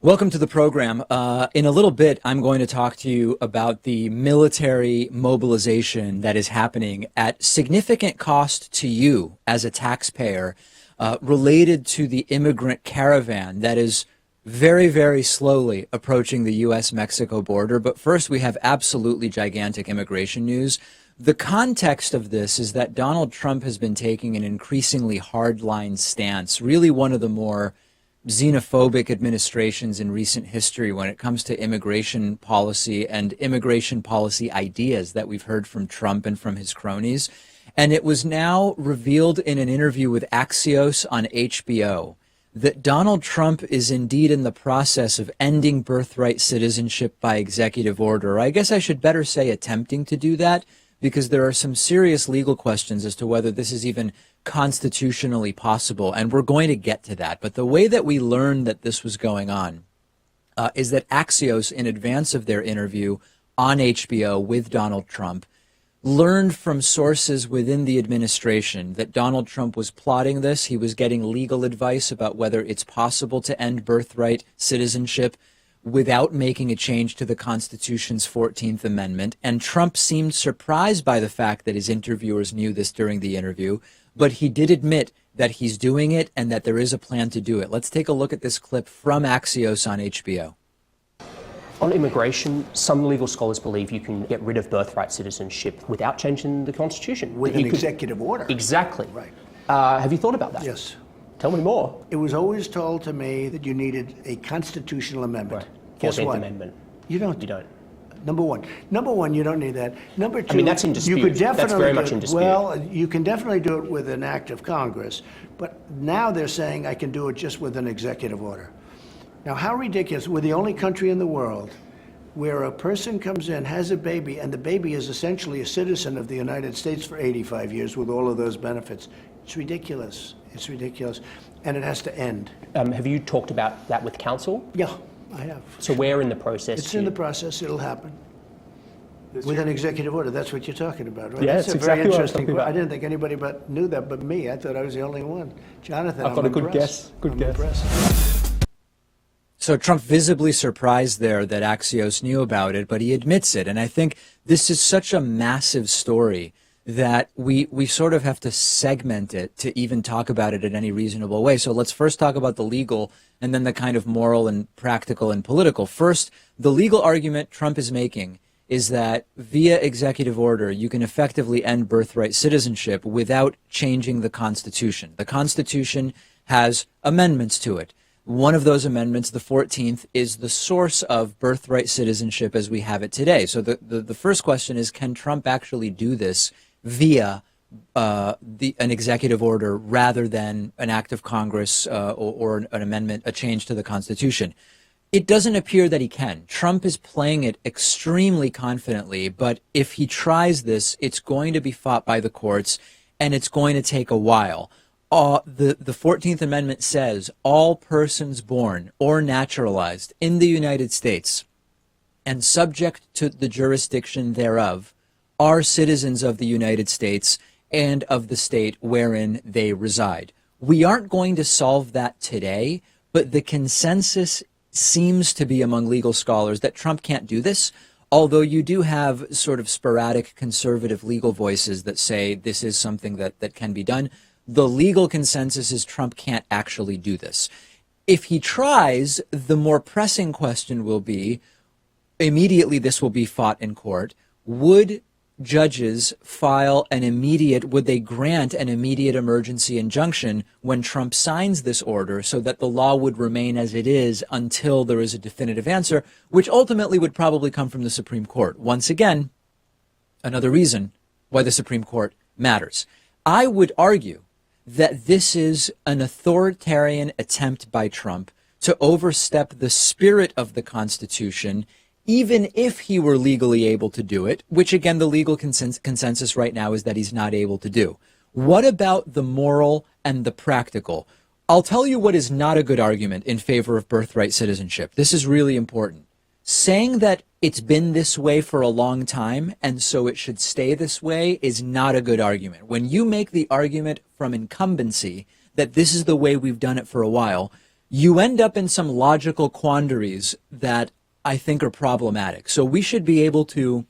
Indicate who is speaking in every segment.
Speaker 1: Welcome to the program. In a little bit, I'm going to talk to you about the military mobilization that is happening at significant cost to you as a taxpayer, related to the immigrant caravan that is very, very slowly approaching the U.S.-Mexico border. But first, we have absolutely gigantic immigration news. The context of this is that Donald Trump has been taking an increasingly hardline stance, really one of the more xenophobic administrations in recent history when it comes to immigration policy and immigration policy ideas that we've heard from Trump and from his cronies. And it was now revealed in an interview with Axios on HBO that Donald Trump is indeed in the process of ending birthright citizenship by executive order. I guess I should better say attempting to do that, because there are some serious legal questions as to whether this is even constitutionally possible, and we're going to get to that. But the way that we learned that this was going on is that Axios, in advance of their interview on HBO with Donald Trump, learned from sources within the administration that Donald Trump was plotting this. He was getting legal advice about whether it's possible to end birthright citizenship without making a change to the Constitution's 14th Amendment. And Trump seemed surprised by the fact that his interviewers knew this during the interview, but he did admit that he's doing it and that there is a plan to do it. Let's take a look at this clip from Axios on HBO.
Speaker 2: On immigration, some legal scholars believe you can get rid of birthright citizenship without changing the Constitution.
Speaker 3: With an executive order.
Speaker 2: Exactly.
Speaker 3: Right.
Speaker 2: Have you thought about that?
Speaker 3: Yes.
Speaker 2: Tell me more.
Speaker 3: It was always told to me that you needed a constitutional amendment.
Speaker 2: Right.
Speaker 3: Guess
Speaker 2: 14th
Speaker 3: what?
Speaker 2: Amendment.
Speaker 3: You don't.
Speaker 2: You don't.
Speaker 3: Number one, you don't need that. Number two,
Speaker 2: I mean, that's in dispute.
Speaker 3: You could definitely
Speaker 2: That's very much in dispute.
Speaker 3: Well, you can definitely do it with an act of Congress, but now they're saying I can do it just with an executive order. Now, how ridiculous. We're the only country in the world where a person comes in, has a baby, and the baby is essentially a citizen of the United States for 85 years with all of those benefits. It's ridiculous. It's ridiculous. And it has to end.
Speaker 2: Have you talked about that with council?
Speaker 3: Yeah, I have.
Speaker 2: So where in the process?
Speaker 3: It's in the process. It'll happen. With an executive order. That's what you're talking about, right?
Speaker 2: Yeah,
Speaker 3: That's
Speaker 2: it's
Speaker 3: a
Speaker 2: exactly
Speaker 3: very
Speaker 2: what I was
Speaker 3: interesting
Speaker 2: talking about.
Speaker 3: I didn't think anybody knew that but me. I thought I was the only one. Jonathan,
Speaker 2: I've got a good
Speaker 3: impressed.
Speaker 2: guess. Good
Speaker 3: I'm
Speaker 2: guess.
Speaker 3: impressed.
Speaker 1: So Trump visibly surprised there that Axios knew about it, but he admits it. And I think this is such a massive story that we sort of have to segment it to even talk about it in any reasonable way. So let's first talk about the legal and then the kind of moral and practical and political. First, the legal argument Trump is making is that via executive order, you can effectively end birthright citizenship without changing the Constitution. The Constitution has amendments to it. One of those amendments, the 14th, is the source of birthright citizenship as we have it today. So the first question is, can Trump actually do this via an executive order rather than an act of Congress or an amendment, a change to the Constitution? It doesn't appear that he can. Trump is playing it extremely confidently, but if he tries this, it's going to be fought by the courts, and it's going to take a while. The 14th Amendment says all persons born or naturalized in the United States and subject to the jurisdiction thereof are citizens of the United States and of the state wherein they reside. We aren't going to solve that today, but the consensus seems to be among legal scholars that Trump can't do this, although you do have sort of sporadic conservative legal voices that say this is something that can be done. The legal consensus is Trump can't actually do this. If he tries, the more pressing question will be, immediately this will be fought in court, would judges would they grant an immediate emergency injunction when Trump signs this order so that the law would remain as it is until there is a definitive answer, which ultimately would probably come from the Supreme Court. Once again, another reason why the Supreme Court matters. I would argue that this is an authoritarian attempt by Trump to overstep the spirit of the Constitution, even if he were legally able to do it, which again, the legal consensus right now is that he's not able to do. What about the moral and the practical? I'll tell you what is not a good argument in favor of birthright citizenship. This is really important. Saying that it's been this way for a long time and so it should stay this way is not a good argument. When you make the argument from incumbency that this is the way we've done it for a while, you end up in some logical quandaries that I think are problematic. So we should be able to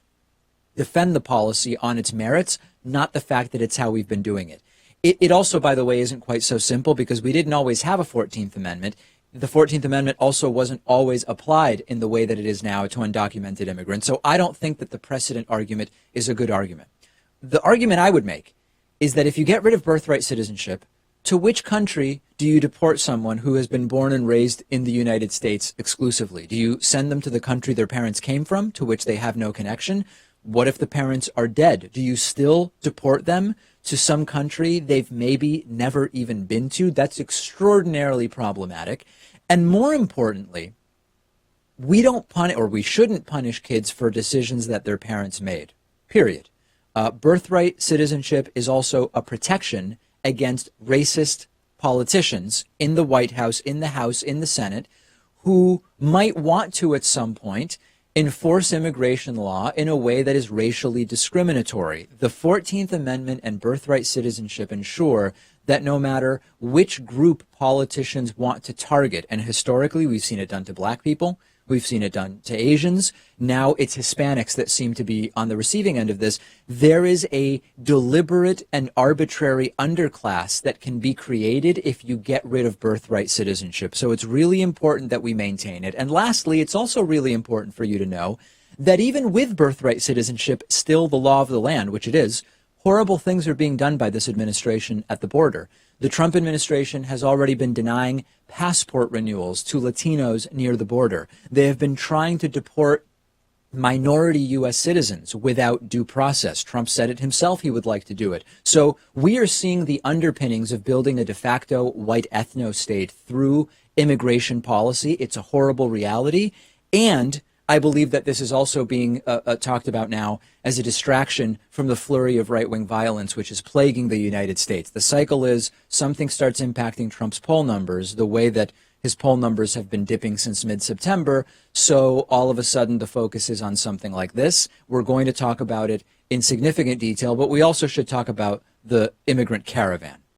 Speaker 1: defend the policy on its merits, not the fact that it's how we've been doing it. It also, by the way, isn't quite so simple because we didn't always have a 14th Amendment. The 14th Amendment also wasn't always applied in the way that it is now to undocumented immigrants. So I don't think that the precedent argument is a good argument. The argument I would make is that if you get rid of birthright citizenship, to which country do you deport someone who has been born and raised in the United States exclusively? Do you send them to the country their parents came from, to which they have no connection? What if the parents are dead? Do you still deport them to some country they've maybe never even been to? That's extraordinarily problematic. And more importantly, we don't punish, or we shouldn't punish kids for decisions that their parents made, period. Birthright citizenship is also a protection against racist politicians in the White House, in the House, in the Senate, who might want to at some point enforce immigration law in a way that is racially discriminatory. The 14th Amendment and birthright citizenship ensure that no matter which group politicians want to target, and historically we've seen it done to black people, we've seen it done to Asians, now it's Hispanics that seem to be on the receiving end of this, there is a deliberate and arbitrary underclass that can be created if you get rid of birthright citizenship. So it's really important that we maintain it. And lastly, it's also really important for you to know that even with birthright citizenship still the law of the land, which it is, horrible things are being done by this administration at the border. The Trump administration has already been denying passport renewals to Latinos near the border. They have been trying to deport minority U.S. citizens without due process. Trump said it himself he would like to do it. So we are seeing the underpinnings of building a de facto white ethno-state through immigration policy. It's a horrible reality. And I believe that this is also being talked about now as a distraction from the flurry of right-wing violence, which is plaguing the United States. The cycle is something starts impacting Trump's poll numbers the way that his poll numbers have been dipping since mid-September. So all of a sudden, the focus is on something like this. We're going to talk about it in significant detail, but we also should talk about the immigrant caravan.